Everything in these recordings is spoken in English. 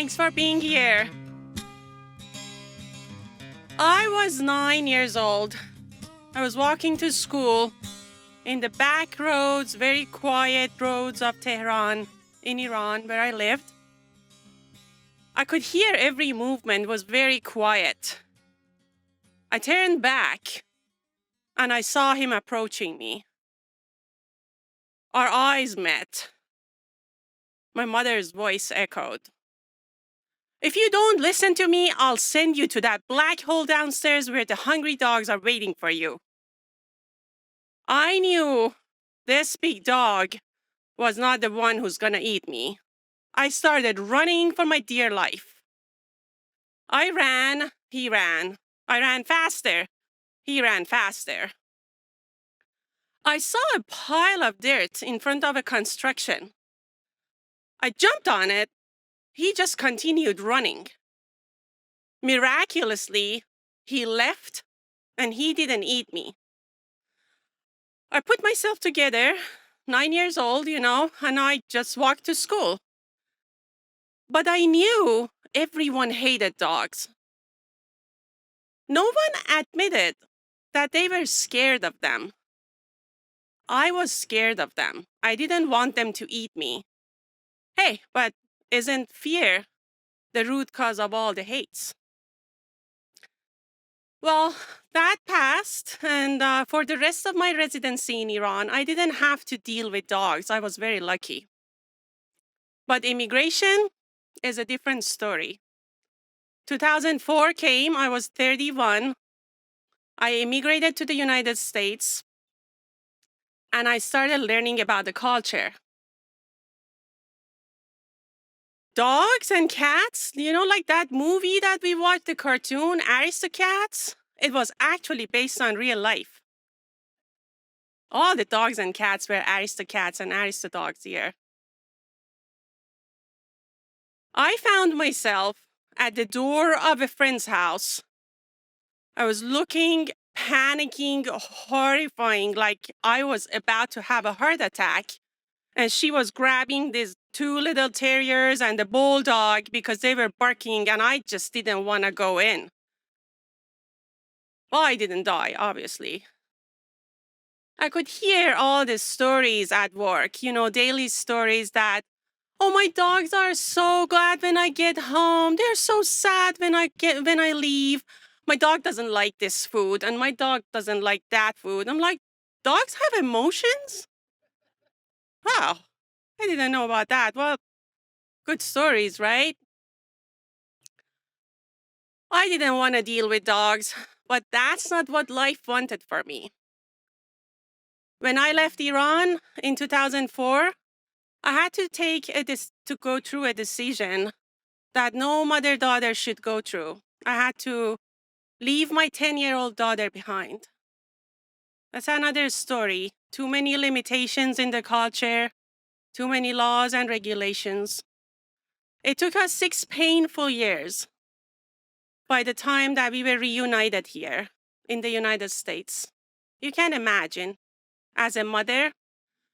Thanks for being here. I was 9 years old. I was walking to school in the back roads, very quiet roads of Tehran in Iran, where I lived. I could hear every movement was very quiet. I turned back and I saw him approaching me. Our eyes met. My mother's voice echoed. If you don't listen to me, I'll send you to that black hole downstairs where the hungry dogs are waiting for you. I knew this big dog was not the one who's gonna eat me. I started running for my dear life. I ran, he ran. I ran faster, he ran faster. I saw a pile of dirt in front of a construction. I jumped on it. He just continued running. Miraculously, he left and he didn't eat me. I put myself together, 9 years old, and I just walked to school. But I knew everyone hated dogs. No one admitted that they were scared of them. I was scared of them. I didn't want them to eat me. Hey, but isn't fear the root cause of all the hates? Well, that passed, and for the rest of my residency in Iran, I didn't have to deal with dogs. I was very lucky. But immigration is a different story. 2004 came, I was 31. I immigrated to the United States, and I started learning about the culture. Dogs and cats, like that movie that we watched, the cartoon, Aristocats, it was actually based on real life. All the dogs and cats were Aristocats and Aristodogs here. I found myself at the door of a friend's house. I was looking, panicking, horrifying, like I was about to have a heart attack. And she was grabbing these two little terriers and a bulldog because they were barking, and I just didn't want to go in. Well, I didn't die, obviously. I could hear all the stories at work, daily stories that, oh, my dogs are so glad when I get home. They're so sad when I leave. My dog doesn't like this food, and my dog doesn't like that food. I'm like, dogs have emotions? Wow, I didn't know about that. Well, good stories, right? I didn't want to deal with dogs, but that's not what life wanted for me. When I left Iran in 2004, I had to go through a decision that no mother-daughter should go through. I had to leave my 10-year-old daughter behind. That's another story. Too many limitations in the culture, too many laws and regulations. It took us 6 painful years by the time that we were reunited here in the United States. You can imagine, as a mother,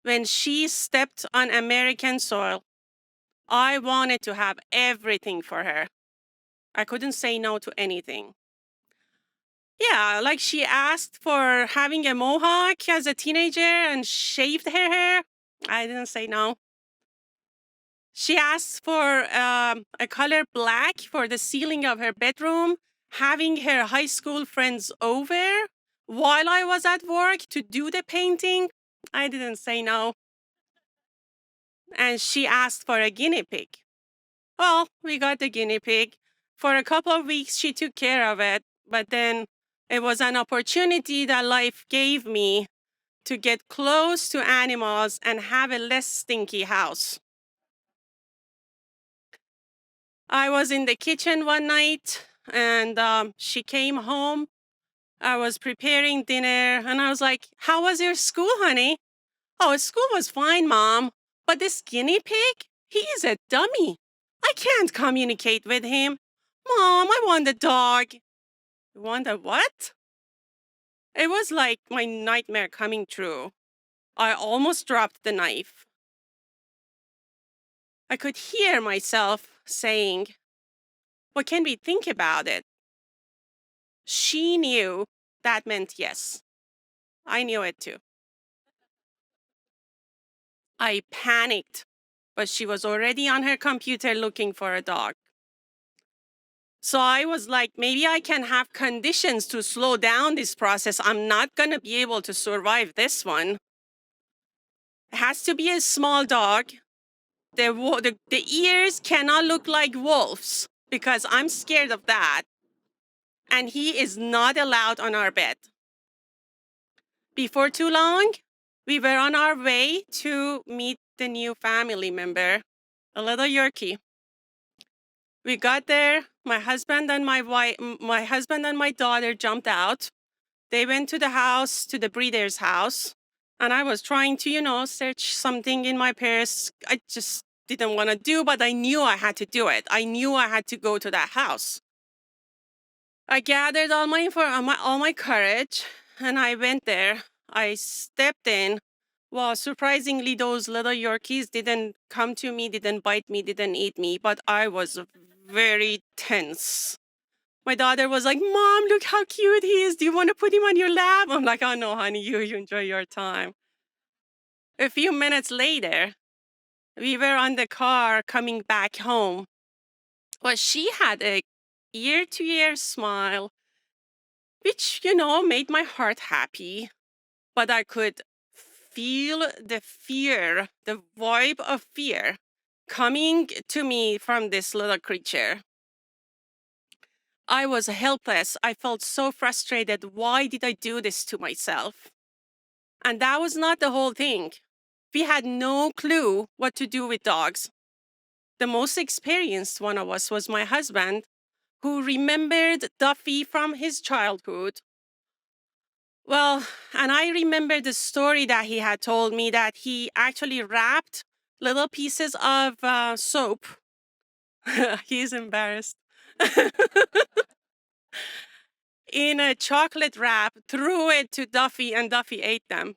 when she stepped on American soil, I wanted to have everything for her. I couldn't say no to anything. Yeah, like she asked for having a mohawk as a teenager and shaved her hair. I didn't say no. She asked for a color black for the ceiling of her bedroom, having her high school friends over while I was at work to do the painting. I didn't say no. And she asked for a guinea pig. Well, we got the guinea pig. For a couple of weeks, she took care of it, but then it was an opportunity that life gave me to get close to animals and have a less stinky house. I was in the kitchen one night, and she came home. I was preparing dinner, and I was like, "How was your school, honey?" "Oh, school was fine, Mom. But this guinea pig, he is a dummy. I can't communicate with him. Mom, I want a dog." "You want a what?" It was like my nightmare coming true. I almost dropped the knife. I could hear myself saying, "What can we think about it?" She knew that meant yes. I knew it too. I panicked, but she was already on her computer looking for a dog. So I was like, maybe I can have conditions to slow down this process. I'm not going to be able to survive this one. It has to be a small dog. The ears cannot look like wolves because I'm scared of that. And he is not allowed on our bed. Before too long, we were on our way to meet the new family member, a little Yorkie. We got there. My husband and my daughter jumped out. They went to the house, to the breeder's house, and I was trying to, search something in my purse. I just didn't want to do, but I knew I had to do it. I knew I had to go to that house. I gathered all my courage, and I went there. I stepped in. Well, surprisingly, those little Yorkies didn't come to me, didn't bite me, didn't eat me, but I was very tense. My daughter was like, "Mom, look how cute he is. Do you want to put him on your lap?" I'm like, "Oh, no, honey, you enjoy your time." A few minutes later, we were on the car coming back home. Well, she had a ear-to-ear smile, which, made my heart happy. But I could feel the fear, the vibe of fear coming to me from this little creature. I was helpless. I felt so frustrated. Why did I do this to myself? And that was not the whole thing. We had no clue what to do with dogs. The most experienced one of us was my husband, who remembered Duffy from his childhood. Well, and I remember the story that he had told me that he actually wrapped little pieces of soap. He's embarrassed. In a chocolate wrap, threw it to Duffy, and Duffy ate them.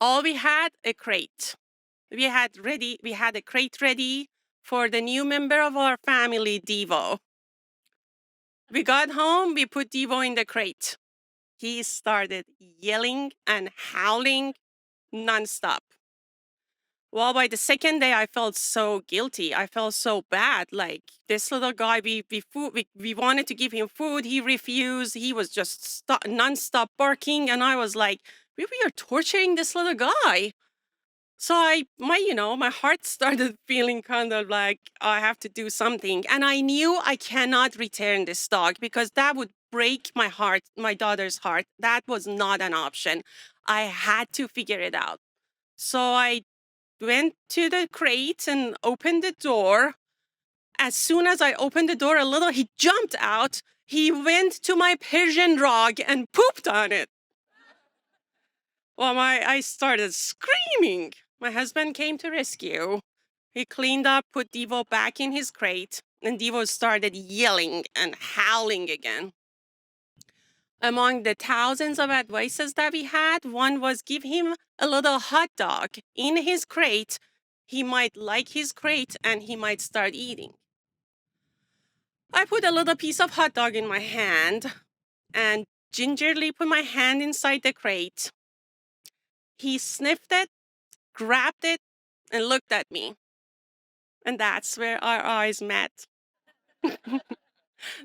All we had a crate. We had a crate ready for the new member of our family, Devo. We got home, we put Devo in the crate. He started yelling and howling nonstop. Well, by the second day, I felt so guilty. I felt so bad. Like this little guy, we wanted to give him food. He refused. He was just nonstop barking. And I was like, we are torturing this little guy. So my heart started feeling kind of like I have to do something. And I knew I cannot return this dog because that would break my heart, my daughter's heart. That was not an option. I had to figure it out. So I went to the crate and opened the door. As soon as I opened the door a little, he jumped out. He went to my Persian rug and pooped on it. Well, I started screaming. My husband came to rescue. He cleaned up, put Devo back in his crate, and Devo started yelling and howling again. Among the thousands of advices that we had, one was give him a little hot dog in his crate. He might like his crate and he might start eating. I put a little piece of hot dog in my hand and gingerly put my hand inside the crate. He sniffed it, grabbed it, and looked at me. And that's where our eyes met.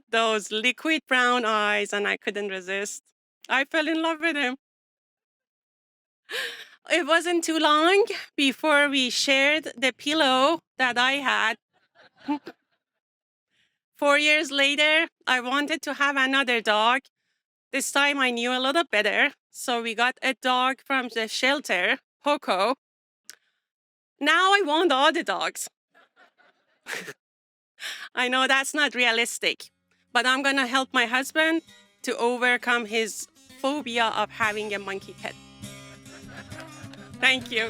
Those liquid brown eyes, and I couldn't resist. I fell in love with him. It wasn't too long before we shared the pillow that I had. 4 years later, I wanted to have another dog. This time I knew a little better. So we got a dog from the shelter, Poco. Now I want all the dogs. I know that's not realistic, but I'm going to help my husband to overcome his phobia of having a monkey pet. Thank you.